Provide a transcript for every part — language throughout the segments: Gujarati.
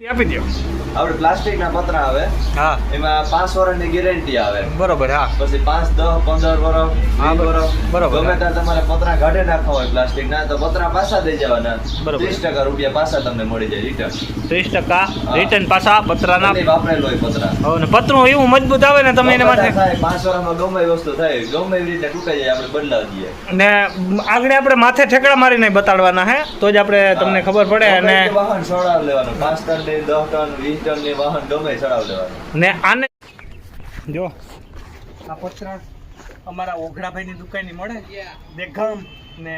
આપી દો આપણે પ્લાસ્ટિક ના પતરા આવે હા એમાં 5 વર્ષની ગેરંટી આવે બરોબર હા પછી 5 10 15 વર્ષ હા, 20 વર્ષ બરોબર. ગમે ત્યાં તમારે પતરા કાઢે નાખવા હોય પ્લાસ્ટિક ના તો પતરા પાછા દઈ જવાના બરોબર. 30% રૂપિયા પાછા તમને મળી જાય રિટર્ન 30% રિટર્ન પાછા પતરાના વાપરેલો હોય પતરા અને પતરું એવું મજબૂત આવે ને તમે એના માટે થાય 5 વર્ષમાં ગમે એ વસ્તુ થાય ગમે એવી રીતે તૂટાઈ જાય આપણે બદલાવી દઈએ ને આગળ આપણે માથે ઠેકડા મારીને બતાડવાના હે તો જ આપણે તમને ખબર પડે અને વાહન ચડાવ લેવાનું 5 ટન ની 10 ટન 20 ટન ની વાહન ગમે ચડાવ લેવાનું ને આને જો આ પતરા અમારા ઓઘડાભાઈની દુકાનની મળે દેખમ ને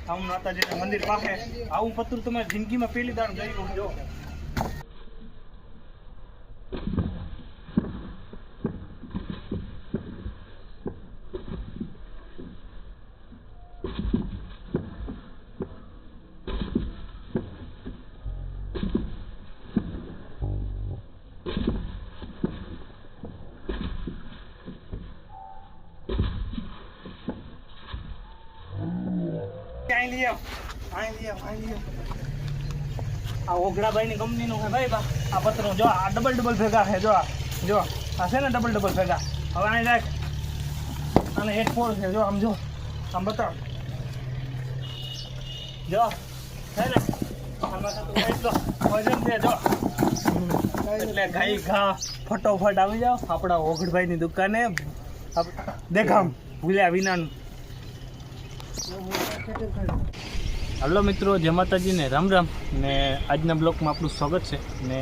આવું માતાજીના મંદિર પાસે આવું પતરું તમારી જિંદગીમાં પહેલી દાણ જોયું જો આ ઓઘડાભાઈની કંપનીનું છે ભાઈ બા આ પતરું જો આ ડબલ ભેગા છે જો આ છે ને ડબલ ભેગા હવે અહીં રાખ અને એક ફોર છે જો આમ જો આમ બતાવ જો છે ને આમાં તો એટલો વજન છે જો એટલે ઘાઈ ઘા ફટોફટ આવી જાઓ આપણા ઓઘડભાઈની દુકાને દેખામ ભૂલ્યા વિનાનું. હલો મિત્રો, જય માતાજી ને રામ રામ ને આજના બ્લોગમાં આપણું સ્વાગત છે ને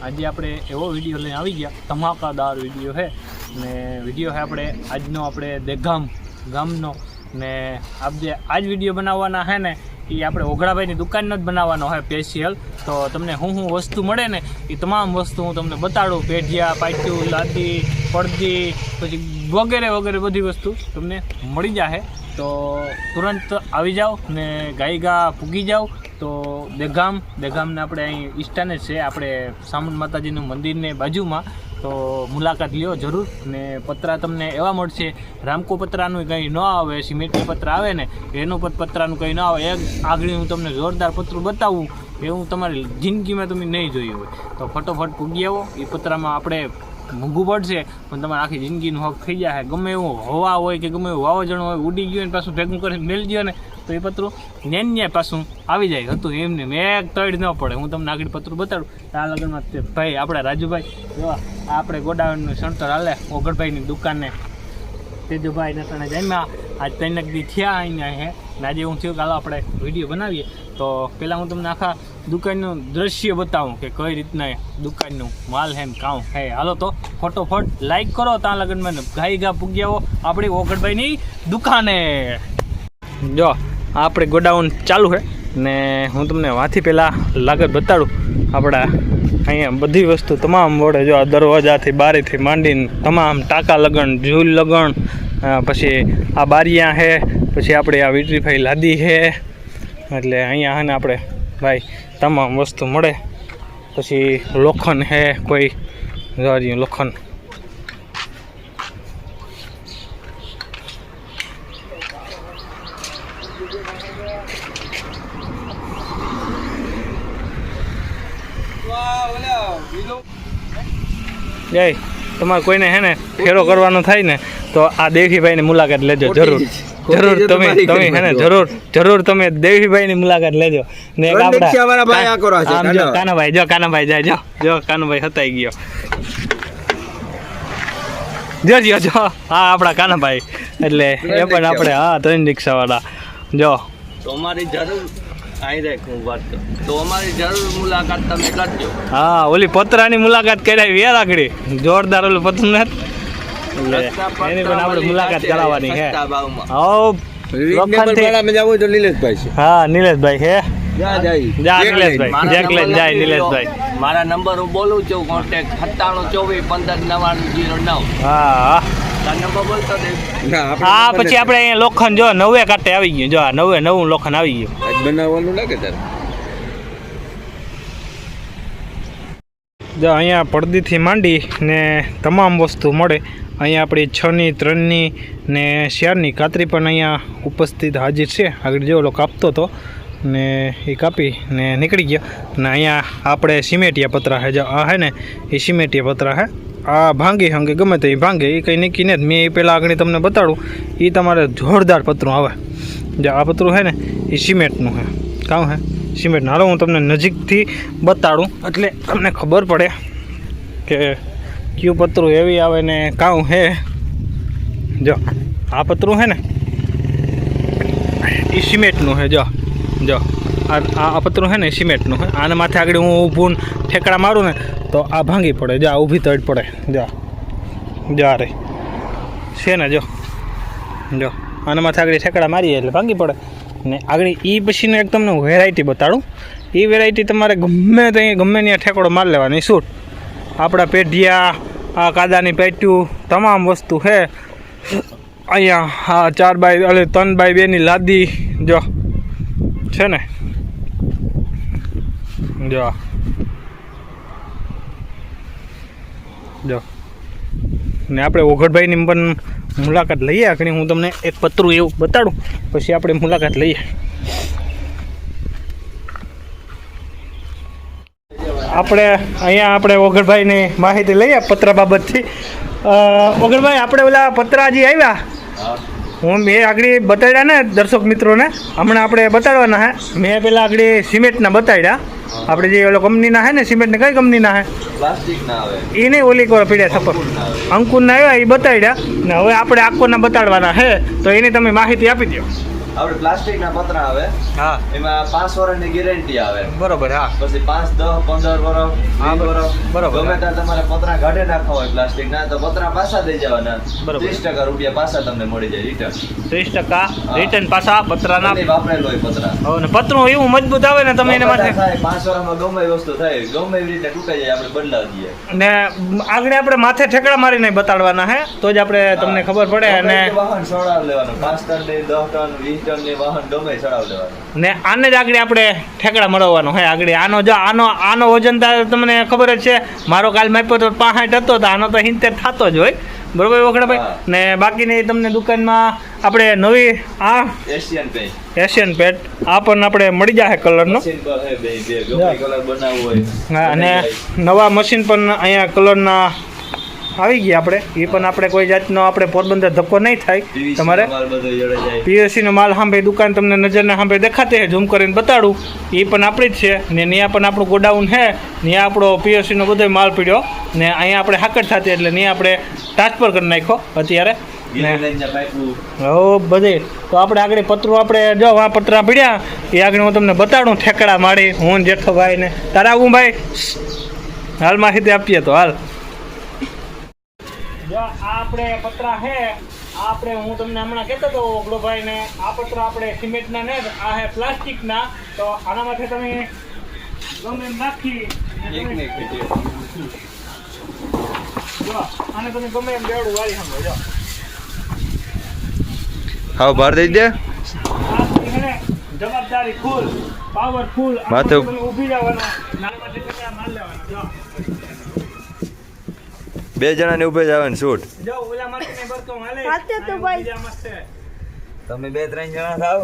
આજે આપણે એવો વિડીયો લઈને આવી ગયા, ધમાકાદાર વિડીયો છે ને વિડીયો છે આપણે દેગામ ગામનો ને આપણે આજ વિડીયો બનાવવાના છે ને એ આપણે ઓઘડાભાઈની દુકાનનો જ બનાવવાનો હોય સ્પેશિયલ. તો તમને હું વસ્તુ મળે ને એ તમામ વસ્તુ હું તમને બતાડું, પેઢિયા પાટિયું લાદી પડદી પછી વગેરે વગેરે બધી વસ્તુ તમને મળી જશે. તો તુરંત આવી જાઓ ને ગાયગા પૂગી જાઓ તો દેગામને આપણે અહીં ઇસ્ટાને જ છે આપણે સામંત માતાજીનું મંદિરને બાજુમાં. તો મુલાકાત લ્યો જરૂર ને પતરા તમને એવા મળશે, રામકો પતરાનું કંઈ ન આવે, સિમેન્ટની પતરા આવે ને એનું પતરાનું કંઈ ન આવે. એક આગળ હું તમને જોરદાર પતરું બતાવું એવું તમારી જિંદગીમાં તમે નહીં જોયું હોય તો ફટોફટ પૂગી આવો. એ પતરામાં આપણે મોંઘું પડશે પણ તમારે આખી જિંદગીનું હક થઈ જાય. ગમે એવું હવા હોય કે ગમે એવું વાવાઝોડું હોય ઉડી ગયું ને પાછું ભેગું કરીને મેળી ગયો ને તો એ પતરું ન્યાય પાછું આવી જાય હતું એમને મેં તળ ન પડે. હું તમને આગળ પતરું બતાડું. આ લગ્નમાં ભાઈ આપણા રાજુભાઈ જો આપણે ગોડાઉનનું સંતર હાલે ઓગળભાઈની દુકાનને તેજુભાઈ નતાણે જમ્યા આજ 3 દી થયા અહીંયા હે ને આજે હું થયું કે હાલો આપણે વિડીયો બનાવીએ. તો પહેલાં હું તમને આખા દુકાનનું દ્રશ્ય બતાવું કે કઈ રીતના દુકાનનું માલ હે કામ હે. હાલો તો ફટોફટ લાઈક કરો ત્યાં લગનમાં ગાઈ ગા પૂગ્યાઓ આપણી ઓગળભાઈની દુકાને. જો આપણે ગોડાઉન ચાલુ છે ને હું તમને વાથી પહેલાં લાગત બતાડું. આપણા અહીંયા બધી વસ્તુ તમામ મળે. જો આ દરવાજાથી બારીથી માંડીને તમામ ટાંકા લગણ ઝૂલ લગણ પછી આ બારિયા છે પછી આપણે આ વિટ્રીફાઈ લાદી છે એટલે અહીંયા છે ને આપણે ભાઈ તમામ વસ્તુ મળે. પછી લોખંડ છે કોઈ જોવા લોખંડ જય તમારે કોઈને હે ને ફેરો કરવાનો થાય ને તો આ દેવીભાઈની મુલાકાત લેજો જરૂર તમે હે ને જરૂર તમે દેવીભાઈની મુલાકાત લેજો ને કાનાભાઈ જો કાનાભાઈ જાય જો કાનાભાઈ હતાઈ ગયો જો હા આપણા કાનાભાઈ એટલે એ પણ આપણે હા 3 રિક્ષાવાળા જો તમારી જરૂર તો અમારી જરૂર મુલાકાત તમે કરજો. હા ઓલી પતરાની મુલાકાત કરાવી યાર આગળ જોરદાર ઓલું પતરું ને એની પણ આપણે મુલાકાત કરાવવાની છે. હા નિલેશભાઈ છે નિલેશભાઈ મારા નંબર હું બોલું છું કોન્ટેક્ટ 9724159909. હા નંબર બોલતો હા પછી આપણે અહીંયા લોખંડ જો 90 કાંટે આવી ગયું. જો 90 લોખંડ આવી ગયું બનાવવાનું લાગે તારે. જો અહીંયા પડદીથી માંડી ને તમામ વસ્તુ મળે. અહીંયા આપણી 6 ની 3 ની ને 4 ની કાતરી પણ અહીંયા ઉપસ્થિત હાજર છે. આગળ જે ઓલો કાપતો હતો ને એ કાપી ને નીકળી ગયા. ને અહીંયા આપણે સિમેટિયા પતરા છે, જો આ છે ને એ સિમેટિયા પતરા છે. આ ભાંગી હંગે ગમે તે ભાંગે, એ કંઈ નીકી ને મેં એ પહેલાં આગળ તમને બતાડું. એ તમારે જોરદાર પતરું આવે. જો આ પતરું છે ને એ સિમેન્ટનું છે, કામ છે સિમેન્ટનું. હાલો હું તમને નજીકથી બતાડું એટલે તમને ખબર પડે કે કયું પતરું એવી આવે ને કામ છે. જો આ પતરું છે ને એ સિમેન્ટનું છે. જો આ પતરું છે ને એ સિમેન્ટનું છે. આના માથે આગળ હું ઊભું ઠેકડા મારું ને તો આ ભાંગી પડે. જો આ ઊભી તડ પડે. જો રે છે ને, જો આના માથે આગળ ઠેકડા મારીએ એટલે ભાંગી પડે. ને આગળ એ પછીને એક તમને વેરાયટી બતાડું. એ વેરાયટી તમારે ગમે ત્યાં ઠેકડો મારી લેવાની શૂટ. આપણા પેઢિયા, આ કાદાની પેટ્યું, તમામ વસ્તુ છે અહીંયા. હા 3x2ની લાદી જો છે ને, જો ને આપણે ઓગળભાઈની પણ મુલાકાત લઈએ. આગળ હું તમને એક પતરું એવું બતાડું, પછી આપણે મુલાકાત લઈએ. આપણે ઓગળભાઈની માહિતી લઈએ પતરા બાબતથી. ઓગળભાઈ, આપણે ઓલા પતરા જે આવ્યા, હું મેં આગળ બતાડ્યા ને દર્શક મિત્રોને, હમણાં આપણે બતાડવાના હે. મેં પહેલાં આગળ સિમેન્ટના બતાડ્યા. આપણે જે ઓલો કંપનીના છે ને સિમેન્ટને, કઈ કંપનીના છે? પ્લાસ્ટિકના આવે એ નહીં, ઓલી કોર પીડ્યા છપર અંકુરના આવ્યા, એ બતાડ્યા ને. હવે આપણે આખોના બતાડવાના છે, તો એની તમે માહિતી આપી દો. આપણે પ્લાસ્ટિકના પતરા આવે, હા, એમાં 5 વર્ષની ગેરંટી આવે. બરોબર. હા, પછી 5, 10, 15 વર્ષ, 20 વર્ષ, બરોબર. ગમે ત્યાં તમારે પતરા કાઢે નાખવા હોય પ્લાસ્ટિકના, તો પતરા પાછા દઈ જવાના. બરોબર. 30% રૂપિયા પાછા તમને મળી જાય રિટર્ન. 30% રિટર્ન પાછા પતરાના. વાપરેલો હોય પતરા. ને પતરું એવું મજબૂત આવે ને, તમે એના માટે 5 વર્ષમાં ગમે એ વસ્તુ થાય, ગમે એવી રીતે તૂટાઈ જાય, આપણે બદલાવી દઈએ. ને આગળ આપણે માથે ઠેકડા મારીને બતાડવાના હે, તો જ આપણે તમને ખબર પડે. અને વાહન સડાવ લેવાનું, 5 ટન ની, 10 ટન, 20 ટન ની વાહન ગમે સડાવ લેવાનું. ને આને જ આગળ આપણે ઠેકડા મરવવાનો હે. આગળ આનો વજન તમને ખબર જ છે, મારો કાલ માપ્યો તો 65 હતો, તો આનો તો 70 થતો જ હોય. બરોબર વખણાભાઈ? ને બાકીની તમને દુકાનમાં આપણે નવી આ એશિયન પેન્ટ આ પણ આપણે મળી જાય કલરનો. હા, અને નવા મશીન પણ અહીંયા કલરના આવી ગયા. આપણે એ પણ આપણે કોઈ જાતનો આપણે પોરબંદર ધક્કો નહીં થાય. તમારે પીએસસીનો માલ સાંભળે દુકાન તમને નજરને સાંભળે દેખાતે છે, ઝૂમ કરીને બતાડું. એ પણ આપણી જ છે ને. ત્યાં પણ આપણું ગોડાઉન છે, ત્યાં આપણો પીએસસીનો બધો માલ પીડ્યો ને અહીંયા આપણે હાકડ થતી, એટલે ત્યાં આપણે ટ્રાન્સફર કરી નાખ્યો અત્યારે. બધે તો આપણે આગળ પતરું આપણે જો આ પતરા પીડ્યા એ આગળ હું તમને બતાડું ઠેકડા મારી. હું જેઠોભાઈ ને તારા આવું ભાઈ હાલ માહિતી આપીએ તો હાલ. જો આ આપણે પતરા છે, આપણે હું તમને હમણાં કહેતો હતો ઓગળોભાઈ ને, આ પતરા આપણે સિમેન્ટના ને આ હે પ્લાસ્ટિકના. તો આના માટે તમે ગમે એમ નાખી જો આને તમે ગમે એમ બેવડું વાળી સમજો. જો હા, બહાર દઈ દે. જવાબદારી ફૂલ, પાવરફુલ. માથે ઊભી જવાનું, નાના માટે માલ લેવાનો. જો 2 જણાને ઊભે જ આવે ને શૂટ. જો ઓલા માટે બરતો હાલે સાચે તો ભાઈ તમે 2-3 જણા થાવ,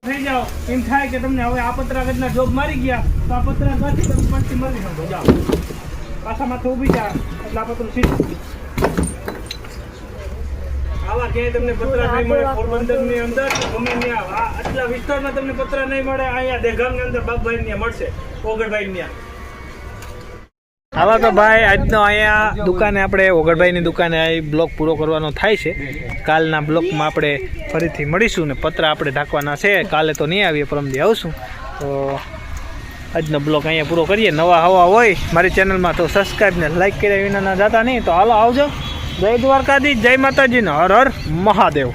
થઈ જાઓ. એમ થાય કે તમને હવે આ પતરા કેટલા જોબ મારી ગયા, તો આ પતરા કાથી તમે પંચી મળી શકો. જાઓ પાછા માથે ઊભી જા એટલે આ પતરું સીધું. આવા ક્યાંય તમને પતરા નહીં મળે પોરબંદરની અંદર, ગમે ત્યાં આટલા વિસ્તારમાં તમને પતરા નહીં મળે. અહીંયા દેગામની અંદર બાપભાઈ ત્યાં મળશે, ઓગળભાઈ ત્યાં. આવા તો ભાઈ આજનો અહીંયા દુકાને આપણે ઓગળભાઈની દુકાને આ બ્લોગ પૂરો કરવાનો થાય છે. કાલના બ્લોગમાં આપણે ફરીથી મળીશું ને પતરા આપણે ઢાંકવાના છે. કાલે તો નહીં આવીએ, પરમદી આવશું. તો આજનો બ્લોગ અહીંયા પૂરો કરીએ. નવા હવા હોય મારી ચેનલમાં તો સબસ્ક્રાઈબ ને લાઈક કર્યા વિના ના જતા નહીં. તો હાલો આવજો. જય દ્વારકાધીશ, જય માતાજી ને હર હર મહાદેવ.